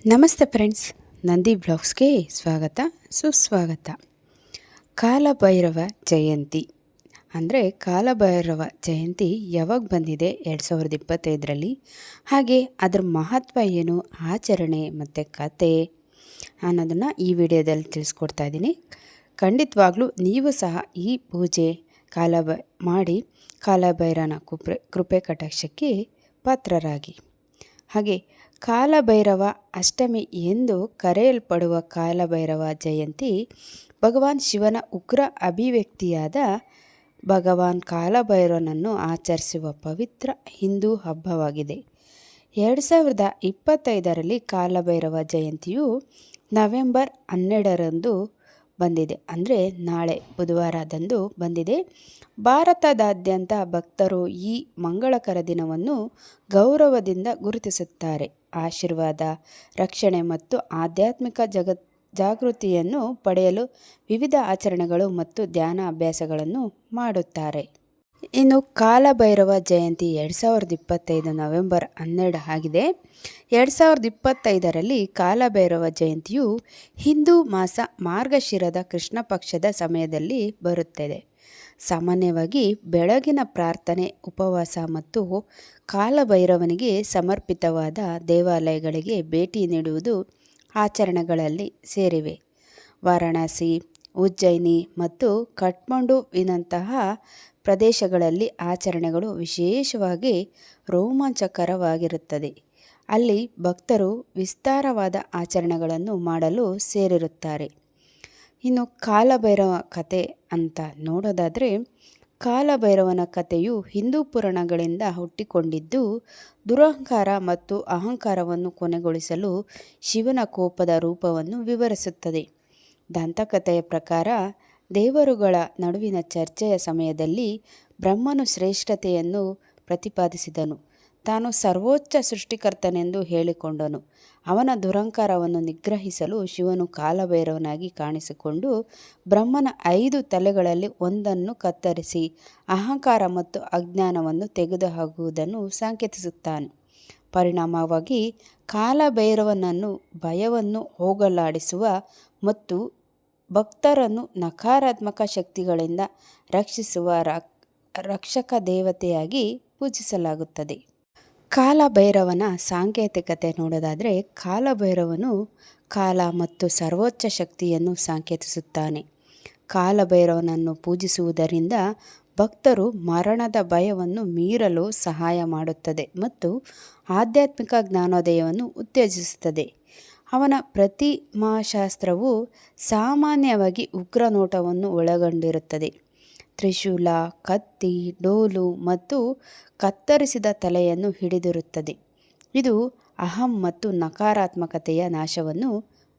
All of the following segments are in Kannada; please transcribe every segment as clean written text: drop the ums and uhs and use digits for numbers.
ನಮಸ್ತೆ ಫ್ರೆಂಡ್ಸ್, ನಂದಿ ಬ್ಲಾಗ್ಸ್ಗೆ ಸ್ವಾಗತ ಸುಸ್ವಾಗತ. ಕಾಲಭೈರವ ಜಯಂತಿ ಅಂದರೆ ಕಾಲಭೈರವ ಜಯಂತಿ ಯಾವಾಗ ಬಂದಿದೆ 2025ರಲ್ಲಿ, ಹಾಗೆ ಅದರ ಮಹತ್ವ ಏನು, ಆಚರಣೆ ಮತ್ತು ಕತೆ ಅನ್ನೋದನ್ನು ಈ ವಿಡಿಯೋದಲ್ಲಿ ತಿಳಿಸ್ಕೊಡ್ತಾ ಇದ್ದೀನಿ. ಖಂಡಿತವಾಗ್ಲೂ ನೀವು ಸಹ ಈ ಪೂಜೆ ಮಾಡಿ ಕಾಲಭೈರವನ ಕೃಪೆ ಕಟಾಕ್ಷಕ್ಕೆ ಪಾತ್ರರಾಗಿ. ಹಾಗೆ ಕಾಲಭೈರವ ಅಷ್ಟಮಿ ಎಂದು ಕರೆಯಲ್ಪಡುವ ಕಾಲಭೈರವ ಜಯಂತಿ ಭಗವಾನ್ ಶಿವನ ಉಗ್ರ ಅಭಿವ್ಯಕ್ತಿಯಾದ ಭಗವಾನ್ ಕಾಲಭೈರವನನ್ನು ಆಚರಿಸುವ ಪವಿತ್ರ ಹಿಂದೂ ಹಬ್ಬವಾಗಿದೆ. 2025ರಲ್ಲಿ ಕಾಲಭೈರವ ಜಯಂತಿಯು ನವೆಂಬರ್ 12ರಂದು ಬಂದಿದೆ, ಅಂದರೆ ನಾಳೆ ಬುಧವಾರದಂದು ಬಂದಿದೆ. ಭಾರತದಾದ್ಯಂತ ಭಕ್ತರು ಈ ಮಂಗಳಕರ ದಿನವನ್ನು ಗೌರವದಿಂದ ಗುರುತಿಸುತ್ತಾರೆ. ಆಶೀರ್ವಾದ, ರಕ್ಷಣೆ ಮತ್ತು ಆಧ್ಯಾತ್ಮಿಕ ಜಾಗೃತಿಯನ್ನು ಪಡೆಯಲು ವಿವಿಧ ಆಚರಣೆಗಳು ಮತ್ತು ಧ್ಯಾನ ಅಭ್ಯಾಸಗಳನ್ನು ಮಾಡುತ್ತಾರೆ. ಇನ್ನು ಕಾಲಭೈರವ ಜಯಂತಿ 2025 ನವೆಂಬರ್ 12 ಆಗಿದೆ. 2025ರಲ್ಲಿ ಕಾಲಭೈರವ ಜಯಂತಿಯು ಹಿಂದೂ ಮಾಸ ಮಾರ್ಗಶಿರದ ಕೃಷ್ಣ ಪಕ್ಷದ ಸಮಯದಲ್ಲಿ ಬರುತ್ತದೆ. ಸಾಮಾನ್ಯವಾಗಿ ಬೆಳಗಿನ ಪ್ರಾರ್ಥನೆ, ಉಪವಾಸ ಮತ್ತು ಕಾಲಭೈರವನಿಗೆ ಸಮರ್ಪಿತವಾದ ದೇವಾಲಯಗಳಿಗೆ ಭೇಟಿ ನೀಡುವುದು ಆಚರಣೆಗಳಲ್ಲಿ ಸೇರಿವೆ. ವಾರಾಣಸಿ, ಉಜ್ಜಯಿನಿ ಮತ್ತು ಕಠ್ಮಂಡುವಿನಂತಹ ಪ್ರದೇಶಗಳಲ್ಲಿ ಆಚರಣೆಗಳು ವಿಶೇಷವಾಗಿ ರೋಮಾಂಚಕರವಾಗಿರುತ್ತದೆ. ಅಲ್ಲಿ ಭಕ್ತರು ವಿಸ್ತಾರವಾದ ಆಚರಣೆಗಳನ್ನು ಮಾಡಲು ಸೇರಿರುತ್ತಾರೆ. ಇನ್ನು ಕಾಲಭೈರವ ಕತೆ ಅಂತ ನೋಡೋದಾದರೆ, ಕಾಲಭೈರವನ ಕಥೆಯು ಹಿಂದೂ ಪುರಾಣಗಳಿಂದ ಹುಟ್ಟಿಕೊಂಡಿದ್ದು, ದುರಹಂಕಾರ ಮತ್ತು ಅಹಂಕಾರವನ್ನು ಕೊನೆಗೊಳಿಸಲು ಶಿವನ ಕೋಪದ ರೂಪವನ್ನು ವಿವರಿಸುತ್ತದೆ. ದಂತಕಥೆಯ ಪ್ರಕಾರ, ದೇವರುಗಳ ನಡುವಿನ ಚರ್ಚೆಯ ಸಮಯದಲ್ಲಿ ಬ್ರಹ್ಮನು ಶ್ರೇಷ್ಠತೆಯನ್ನು ಪ್ರತಿಪಾದಿಸಿದನು. ತಾನು ಸರ್ವೋಚ್ಚ ಸೃಷ್ಟಿಕರ್ತನೆಂದು ಹೇಳಿಕೊಂಡನು. ಅವನ ದುರಹಂಕಾರವನ್ನು ನಿಗ್ರಹಿಸಲು ಶಿವನು ಕಾಲಭೈರವನಾಗಿ ಕಾಣಿಸಿಕೊಂಡು ಬ್ರಹ್ಮನ 5 ತಲೆಗಳಲ್ಲಿ ಒಂದನ್ನು ಕತ್ತರಿಸಿ ಅಹಂಕಾರ ಮತ್ತು ಅಜ್ಞಾನವನ್ನು ತೆಗೆದುಹಾಕುವುದನ್ನು ಸಂಕೇತಿಸುತ್ತಾನೆ. ಪರಿಣಾಮವಾಗಿ ಕಾಲಭೈರವನನ್ನು ಭಯವನ್ನು ಹೋಗಲಾಡಿಸುವ ಮತ್ತು ಭಕ್ತರನ್ನು ನಕಾರಾತ್ಮಕ ಶಕ್ತಿಗಳಿಂದ ರಕ್ಷಿಸುವ ರಕ್ಷಕ ದೇವತೆಯಾಗಿ ಪೂಜಿಸಲಾಗುತ್ತದೆ. ಕಾಲಭೈರವನ ಸಾಂಕೇತಿಕತೆ ನೋಡೋದಾದರೆ, ಕಾಲಭೈರವನು ಕಾಲ ಮತ್ತು ಸರ್ವೋಚ್ಚ ಶಕ್ತಿಯನ್ನು ಸಂಕೇತಿಸುತ್ತಾನೆ. ಕಾಲಭೈರವನನ್ನು ಪೂಜಿಸುವುದರಿಂದ ಭಕ್ತರು ಮರಣದ ಭಯವನ್ನು ಮೀರಲು ಸಹಾಯ ಮಾಡುತ್ತದೆ ಮತ್ತು ಆಧ್ಯಾತ್ಮಿಕ ಜ್ಞಾನೋದಯವನ್ನು ಉತ್ತೇಜಿಸುತ್ತದೆ. ಅವನ ಪ್ರತಿಮಾಶಾಸ್ತ್ರವು ಸಾಮಾನ್ಯವಾಗಿ ಉಗ್ರ ನೋಟವನ್ನು ಒಳಗೊಂಡಿರುತ್ತದೆ. ತ್ರಿಶೂಲ, ಕತ್ತಿ, ಡೋಲು ಮತ್ತು ಕತ್ತರಿಸಿದ ತಲೆಯನ್ನು ಹಿಡಿದಿರುತ್ತದೆ. ಇದು ಅಹಂ ಮತ್ತು ನಕಾರಾತ್ಮಕತೆಯ ನಾಶವನ್ನು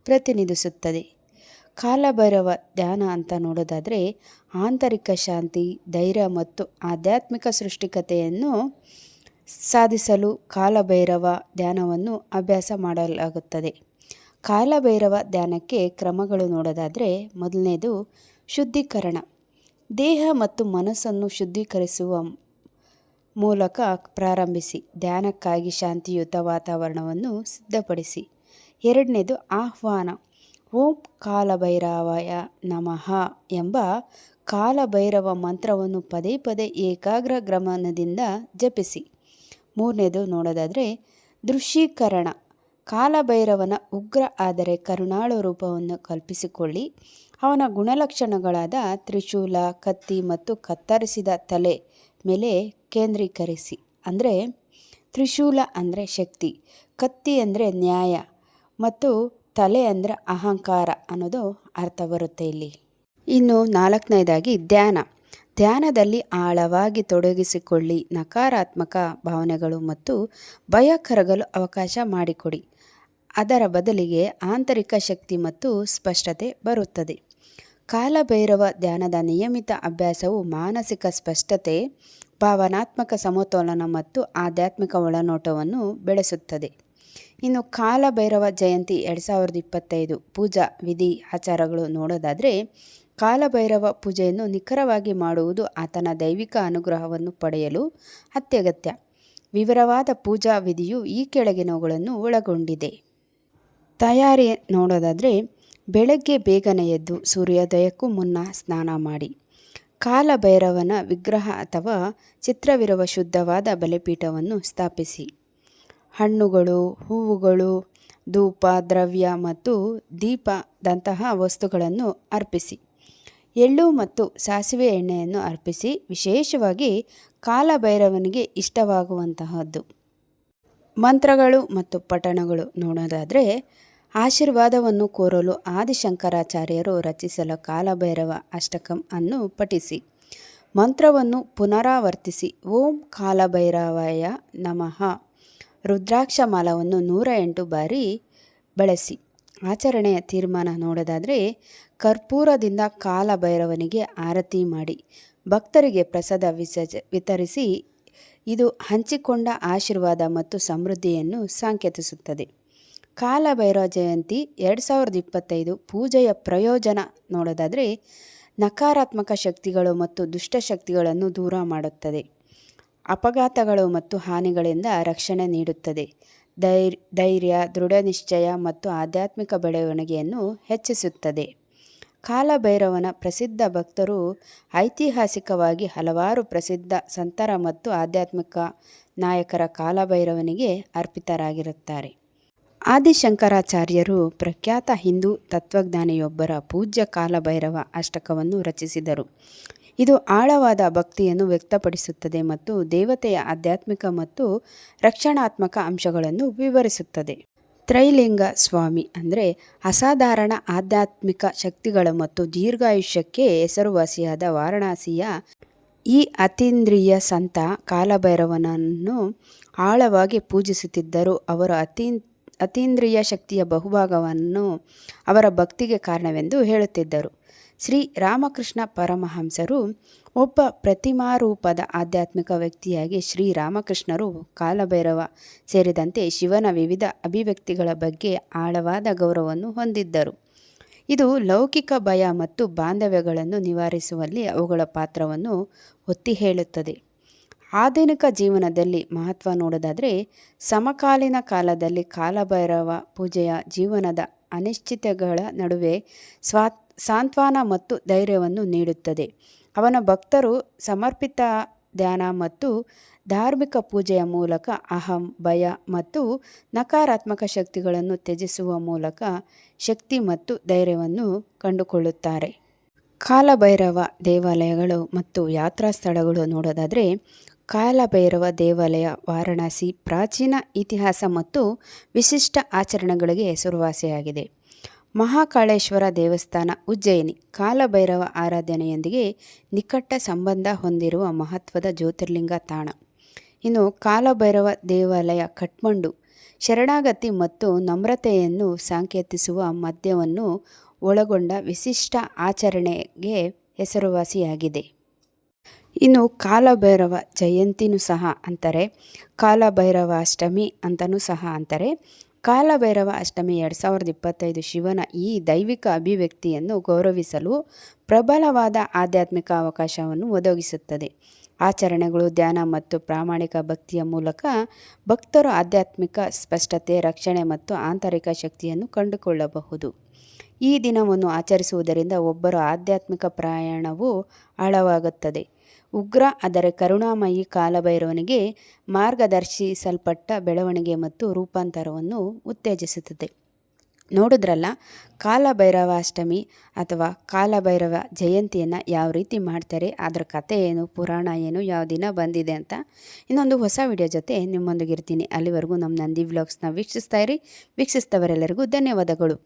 ಪ್ರತಿನಿಧಿಸುತ್ತದೆ. ಕಾಲಭೈರವ ಧ್ಯಾನ ಅಂತ ನೋಡೋದಾದರೆ, ಆಂತರಿಕ ಶಾಂತಿ, ಧೈರ್ಯ ಮತ್ತು ಆಧ್ಯಾತ್ಮಿಕ ಸೃಷ್ಟಿಕತೆಯನ್ನು ಸಾಧಿಸಲು ಕಾಲಭೈರವ ಧ್ಯಾನವನ್ನು ಅಭ್ಯಾಸ ಮಾಡಲಾಗುತ್ತದೆ. ಕಾಲಭೈರವ ಧ್ಯಾನಕ್ಕೆ ಕ್ರಮಗಳು ನೋಡೋದಾದರೆ, ಮೊದಲನೇದು ಶುದ್ಧೀಕರಣ. ದೇಹ ಮತ್ತು ಮನಸ್ಸನ್ನು ಶುದ್ಧೀಕರಿಸುವ ಮೂಲಕ ಪ್ರಾರಂಭಿಸಿ ಧ್ಯಾನಕ್ಕಾಗಿ ಶಾಂತಿಯುತ ವಾತಾವರಣವನ್ನು ಸಿದ್ಧಪಡಿಸಿ. ಎರಡನೇದು ಆಹ್ವಾನ. ಓಂ ಕಾಲಭೈರವಾಯ ನಮಃ ಎಂಬ ಕಾಲಭೈರವ ಮಂತ್ರವನ್ನು ಪದೇ ಪದೇ ಏಕಾಗ್ರ ಗಮನದಿಂದ ಜಪಿಸಿ. ಮೂರನೇದು ನೋಡೋದಾದರೆ ದೃಶ್ಯೀಕರಣ. ಕಾಲಭೈರವನ ಉಗ್ರ ಆದರೆ ಕರುಣಾಳು ರೂಪವನ್ನು ಕಲ್ಪಿಸಿಕೊಳ್ಳಿ. ಅವನ ಗುಣಲಕ್ಷಣಗಳಾದ ತ್ರಿಶೂಲ, ಕತ್ತಿ ಮತ್ತು ಕತ್ತರಿಸಿದ ತಲೆ ಮೇಲೆ ಕೇಂದ್ರೀಕರಿಸಿ. ಅಂದರೆ ತ್ರಿಶೂಲ ಅಂದರೆ ಶಕ್ತಿ, ಕತ್ತಿ ಅಂದರೆ ನ್ಯಾಯ ಮತ್ತು ತಲೆ ಅಂದರೆ ಅಹಂಕಾರ ಅನ್ನೋದು ಅರ್ಥ ಬರುತ್ತೆ ಇಲ್ಲಿ. ಇನ್ನು ನಾಲ್ಕನೇದಾಗಿ ಧ್ಯಾನ. ಧ್ಯಾನದಲ್ಲಿ ಆಳವಾಗಿ ತೊಡಗಿಸಿಕೊಳ್ಳಿ. ನಕಾರಾತ್ಮಕ ಭಾವನೆಗಳು ಮತ್ತು ಭಯ ಕರಗಲು ಅವಕಾಶ ಮಾಡಿಕೊಡಿ. ಅದರ ಬದಲಿಗೆ ಆಂತರಿಕ ಶಕ್ತಿ ಮತ್ತು ಸ್ಪಷ್ಟತೆ ಬರುತ್ತದೆ. ಕಾಲಭೈರವ ಧ್ಯಾನದ ನಿಯಮಿತ ಅಭ್ಯಾಸವು ಮಾನಸಿಕ ಸ್ಪಷ್ಟತೆ, ಭಾವನಾತ್ಮಕ ಸಮತೋಲನ ಮತ್ತು ಆಧ್ಯಾತ್ಮಿಕ ಒಳನೋಟವನ್ನು ಬೆಳೆಸುತ್ತದೆ. ಇನ್ನು ಕಾಲಭೈರವ ಜಯಂತಿ 2025 ಪೂಜಾ ವಿಧಿ ಆಚಾರಗಳು ನೋಡೋದಾದರೆ, ಕಾಲಭೈರವ ಪೂಜೆಯನ್ನು ನಿಖರವಾಗಿ ಮಾಡುವುದು ಆತನ ದೈವಿಕ ಅನುಗ್ರಹವನ್ನು ಪಡೆಯಲು ಅತ್ಯಗತ್ಯ. ವಿವರವಾದ ಪೂಜಾ ವಿಧಿಯು ಈ ಕೆಳಗಿನವುಗಳನ್ನು ಒಳಗೊಂಡಿದೆ. ತಯಾರಿ ನೋಡೋದಾದರೆ ಬೆಳಗ್ಗೆ ಬೇಗನೆ ಎದ್ದು ಸೂರ್ಯೋದಯಕ್ಕೂ ಮುನ್ನ ಸ್ನಾನ ಮಾಡಿ ಕಾಲಭೈರವನ ವಿಗ್ರಹ ಅಥವಾ ಚಿತ್ರವಿರುವ ಶುದ್ಧವಾದ ಬಲಿಪೀಠವನ್ನು ಸ್ಥಾಪಿಸಿ ಹಣ್ಣುಗಳು, ಹೂವುಗಳು, ಧೂಪ, ದ್ರವ್ಯ ಮತ್ತು ದೀಪದಂತಹ ವಸ್ತುಗಳನ್ನು ಅರ್ಪಿಸಿ. ಎಳ್ಳು ಮತ್ತು ಸಾಸಿವೆ ಎಣ್ಣೆಯನ್ನು ಅರ್ಪಿಸಿ. ವಿಶೇಷವಾಗಿ ಕಾಲಭೈರವನಿಗೆ ಇಷ್ಟವಾಗುವಂತಹದ್ದು ಮಂತ್ರಗಳು ಮತ್ತು ಪಠಣಗಳು ನೋಡೋದಾದರೆ ಆಶೀರ್ವಾದವನ್ನು ಕೋರಲು ಆದಿಶಂಕರಾಚಾರ್ಯರು ರಚಿಸಲ ಕಾಲಭೈರವ ಅಷ್ಟಕಂ ಅನ್ನು ಪಠಿಸಿ. ಮಂತ್ರವನ್ನು ಪುನರಾವರ್ತಿಸಿ ಓಂ ಕಾಲಭೈರವಾಯ ನಮಃ ರುದ್ರಾಕ್ಷ ಮಾಲವನ್ನು 108 ಬಾರಿ ಬಳಸಿ. ಆಚರಣೆಯ ತೀರ್ಮಾನ ನೋಡೋದಾದರೆ ಕರ್ಪೂರದಿಂದ ಕಾಲಭೈರವನಿಗೆ ಆರತಿ ಮಾಡಿ ಭಕ್ತರಿಗೆ ಪ್ರಸಾದ ವಿತರಿಸಿ. ಇದು ಹಂಚಿಕೊಂಡ ಆಶೀರ್ವಾದ ಮತ್ತು ಸಮೃದ್ಧಿಯನ್ನು ಸಂಕೇತಿಸುತ್ತದೆ. ಕಾಲಭೈರವ ಜಯಂತಿ 2025 ಪೂಜೆಯ ಪ್ರಯೋಜನ ನೋಡೋದಾದರೆ ನಕಾರಾತ್ಮಕ ಶಕ್ತಿಗಳು ಮತ್ತು ದುಷ್ಟಶಕ್ತಿಗಳನ್ನು ದೂರ ಮಾಡುತ್ತದೆ. ಅಪಘಾತಗಳು ಮತ್ತು ಹಾನಿಗಳಿಂದ ರಕ್ಷಣೆ ನೀಡುತ್ತದೆ. ಧೈರ್ಯ, ದೃಢ ನಿಶ್ಚಯ ಮತ್ತು ಆಧ್ಯಾತ್ಮಿಕ ಬೆಳವಣಿಗೆಯನ್ನು ಹೆಚ್ಚಿಸುತ್ತದೆ. ಕಾಲಭೈರವನ ಪ್ರಸಿದ್ಧ ಭಕ್ತರು ಐತಿಹಾಸಿಕವಾಗಿ ಹಲವಾರು ಪ್ರಸಿದ್ಧ ಸಂತರ ಮತ್ತು ಆಧ್ಯಾತ್ಮಿಕ ನಾಯಕರ ಕಾಲಭೈರವನಿಗೆ ಅರ್ಪಿತರಾಗಿರುತ್ತಾರೆ. ಆದಿಶಂಕರಾಚಾರ್ಯರು ಪ್ರಖ್ಯಾತ ಹಿಂದೂ ತತ್ವಜ್ಞಾನಿಯೊಬ್ಬರ ಪೂಜ್ಯ ಕಾಲಭೈರವ ಅಷ್ಟಕವನ್ನು ರಚಿಸಿದರು. ಇದು ಆಳವಾದ ಭಕ್ತಿಯನ್ನು ವ್ಯಕ್ತಪಡಿಸುತ್ತದೆ ಮತ್ತು ದೇವತೆಯ ಆಧ್ಯಾತ್ಮಿಕ ಮತ್ತು ರಕ್ಷಣಾತ್ಮಕ ಅಂಶಗಳನ್ನು ವಿವರಿಸುತ್ತದೆ. ತ್ರೈಲಿಂಗ ಸ್ವಾಮಿ ಅಂದರೆ ಅಸಾಧಾರಣ ಆಧ್ಯಾತ್ಮಿಕ ಶಕ್ತಿಗಳು ಮತ್ತು ದೀರ್ಘಾಯುಷ್ಯಕ್ಕೆ ಹೆಸರುವಾಸಿಯಾದ ವಾರಣಾಸಿಯ ಈ ಅತೀಂದ್ರಿಯ ಸಂತ ಕಾಲಭೈರವನನ್ನು ಆಳವಾಗಿ ಪೂಜಿಸುತ್ತಿದ್ದರು. ಅವರು ಅತೀಂದ್ರಿಯ ಶಕ್ತಿಯ ಬಹುಭಾಗವನ್ನು ಅವರ ಭಕ್ತಿಗೆ ಕಾರಣವೆಂದು ಹೇಳುತ್ತಿದ್ದರು. ಶ್ರೀ ರಾಮಕೃಷ್ಣ ಪರಮಹಂಸರು ಒಬ್ಬ ಪ್ರತಿಮಾರೂಪದ ಆಧ್ಯಾತ್ಮಿಕ ವ್ಯಕ್ತಿಯಾಗಿ ಶ್ರೀರಾಮಕೃಷ್ಣರು ಕಾಲಭೈರವ ಸೇರಿದಂತೆ ಶಿವನ ವಿವಿಧ ಅಭಿವ್ಯಕ್ತಿಗಳ ಬಗ್ಗೆ ಆಳವಾದ ಗೌರವವನ್ನು ಹೊಂದಿದ್ದರು. ಇದು ಲೌಕಿಕ ಭಯ ಮತ್ತು ಬಾಂಧವ್ಯಗಳನ್ನು ನಿವಾರಿಸುವಲ್ಲಿ ಅವುಗಳ ಪಾತ್ರವನ್ನು ಒತ್ತಿ ಹೇಳುತ್ತದೆ. ಆಧುನಿಕ ಜೀವನದಲ್ಲಿ ಮಹತ್ವ ನೋಡೋದಾದರೆ ಸಮಕಾಲೀನ ಕಾಲದಲ್ಲಿ ಕಾಲಭೈರವ ಪೂಜೆಯ ಜೀವನದ ಅನಿಶ್ಚಿತತೆಗಳ ನಡುವೆ ಸಾಂತ್ವನ ಮತ್ತು ಧೈರ್ಯವನ್ನು ನೀಡುತ್ತದೆ. ಅವನ ಭಕ್ತರು ಸಮರ್ಪಿತ ಧ್ಯಾನ ಮತ್ತು ಧಾರ್ಮಿಕ ಪೂಜೆಯ ಮೂಲಕ ಅಹಂ, ಭಯ ಮತ್ತು ನಕಾರಾತ್ಮಕ ಶಕ್ತಿಗಳನ್ನು ತ್ಯಜಿಸುವ ಮೂಲಕ ಶಕ್ತಿ ಮತ್ತು ಧೈರ್ಯವನ್ನು ಕಂಡುಕೊಳ್ಳುತ್ತಾರೆ. ಕಾಲಭೈರವ ದೇವಾಲಯಗಳು ಮತ್ತು ಯಾತ್ರಾ ಸ್ಥಳಗಳು ನೋಡೋದಾದರೆ ಕಾಲಭೈರವ ದೇವಾಲಯ ವಾರಣಾಸಿ ಪ್ರಾಚೀನ ಇತಿಹಾಸ ಮತ್ತು ವಿಶಿಷ್ಟ ಆಚರಣೆಗಳಿಗೆ ಹೆಸರುವಾಸಿಯಾಗಿದೆ. ಮಹಾಕಾಳೇಶ್ವರ ದೇವಸ್ಥಾನ ಉಜ್ಜಯಿನಿ ಕಾಲಭೈರವ ಆರಾಧನೆಯೊಂದಿಗೆ ನಿಕಟ ಸಂಬಂಧ ಹೊಂದಿರುವ ಮಹತ್ವದ ಜ್ಯೋತಿರ್ಲಿಂಗ ತಾಣ. ಇನ್ನು ಕಾಲಭೈರವ ದೇವಾಲಯ ಕಠ್ಮಂಡು ಶರಣಾಗತಿ ಮತ್ತು ನಮ್ರತೆಯನ್ನು ಸಂಕೇತಿಸುವ ಮದ್ಯವನ್ನು ಒಳಗೊಂಡ ವಿಶಿಷ್ಟ ಆಚರಣೆಗೆ ಹೆಸರುವಾಸಿಯಾಗಿದೆ. ಇನ್ನು ಕಾಲಭೈರವ ಜಯಂತಿನೂ ಸಹ ಅಂತಾರೆ, ಕಾಲಭೈರವ ಅಷ್ಟಮಿ ಅಂತಲೂ ಸಹ ಅಂತಾರೆ. ಕಾಲಭೈರವ ಅಷ್ಟಮಿ 2025 ಶಿವನ ಈ ದೈವಿಕ ಅಭಿವ್ಯಕ್ತಿಯನ್ನು ಗೌರವಿಸಲು ಪ್ರಬಲವಾದ ಆಧ್ಯಾತ್ಮಿಕ ಅವಕಾಶವನ್ನು ಒದಗಿಸುತ್ತದೆ. ಆಚರಣೆಗಳು, ಧ್ಯಾನ ಮತ್ತು ಪ್ರಾಮಾಣಿಕ ಭಕ್ತಿಯ ಮೂಲಕ ಭಕ್ತರು ಆಧ್ಯಾತ್ಮಿಕ ಸ್ಪಷ್ಟತೆ, ರಕ್ಷಣೆ ಮತ್ತು ಆಂತರಿಕ ಶಕ್ತಿಯನ್ನು ಕಂಡುಕೊಳ್ಳಬಹುದು. ಈ ದಿನವನ್ನು ಆಚರಿಸುವುದರಿಂದ ಒಬ್ಬರ ಆಧ್ಯಾತ್ಮಿಕ ಪ್ರಯಾಣವು ಆಳವಾಗುತ್ತದೆ. ಉಗ್ರ ಆದರೆ ಕರುಣಾಮಯಿ ಕಾಲಭೈರವನಿಗೆ ಮಾರ್ಗದರ್ಶಿಸಲ್ಪಟ್ಟ ಬೆಳವಣಿಗೆ ಮತ್ತು ರೂಪಾಂತರವನ್ನು ಉತ್ತೇಜಿಸುತ್ತದೆ. ನೋಡಿದ್ರಲ್ಲ ಕಾಲಭೈರವ ಅಷ್ಟಮಿ ಅಥವಾ ಕಾಲಭೈರವ ಜಯಂತಿಯನ್ನು ಯಾವ ರೀತಿ ಮಾಡ್ತಾರೆ, ಅದರ ಕಥೆ ಏನು, ಪುರಾಣ ಏನು, ಯಾವ ದಿನ ಬಂದಿದೆ ಅಂತ ಇನ್ನೊಂದು ಹೊಸ ವಿಡಿಯೋ ಜೊತೆ ನಿಮ್ಮೊಂದಿಗಿರ್ತೀನಿ. ಅಲ್ಲಿವರೆಗೂ ನಮ್ಮ ನಂದಿ ವ್ಲಾಗ್ಸ್ನ ವೀಕ್ಷಿಸ್ತಾ ಇರಿ. ವೀಕ್ಷಿಸಿದವರೆಲ್ಲರಿಗೂ ಧನ್ಯವಾದಗಳು.